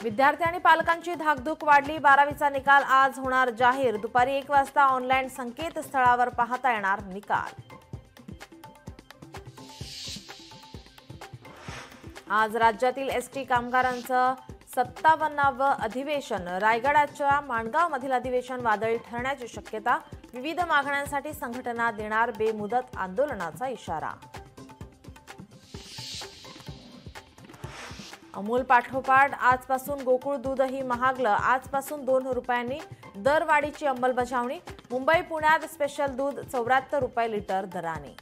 विद्यार्थी आणि पालकांची धाकधूक वाढली। 12वीचा निकाल आज होणार जाहीर। दुपारी 1 वाजता ऑनलाईन संकेतस्थळावर पाहता येणार निकाल। आज राज्यातील एसटी कामगारांचं 57वे अधिवेशन। रायगडाच्या माणगावमधील अधिवेशन वादळी ठरण्याची शक्यता। विविध मागण्यांसाठी संघटना देणार बेमुदत आंदोलनाचा इशारा। अमूल पाठोपाठ आजपासून गोकुळ दूधही महागलं। आजपासून 2 रुपयांनी दरवाढीची अंमलबजावणी। मुंबई पुण्यात स्पेशल दूध 74 रुपये लिटर दराने।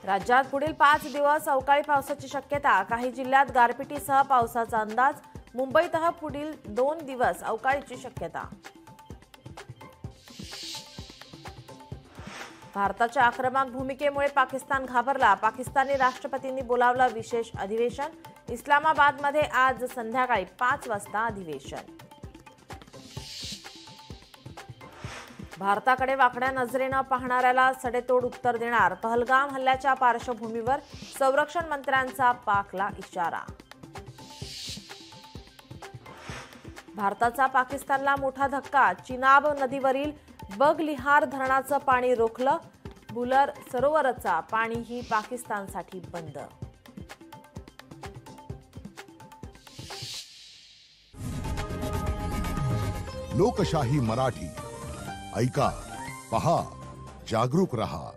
राज्यात पुढील 5 दिवस अवकाळी पावसाची शक्यता। काही जिल्ह्यात गारपिटीसह पावसाचा अंदाज। मुंबईतही पुढील 2 दिवस अवकाळीची शक्यता। भारताच्या आक्रमक भूमिकेमुळे पाकिस्तान घाबरला। पाकिस्तानी राष्ट्रपतींनी बोलावलं विशेष अधिवेशन। इस्लामाबादमध्ये आज संध्याकाळी 5 वाजता अधिवेशन। भारताकडे वाकड्या नजरेनं पाहणाऱ्याला सडेतोड उत्तर देणार। पहलगाम हल्ल्याच्या पार्श्वभूमीवर संरक्षण मंत्र्यांचा पाकला इशारा। भारताचा पाकिस्तानला मोठा धक्का। चिनाब नदीवरील बगलिहार धरणाचं पाणी रोखलं। बुलर सरोवराचा पाणीही पाकिस्तानसाठी बंद। लोकशाही मराठी ऐका, पहा, जागरूक रहा।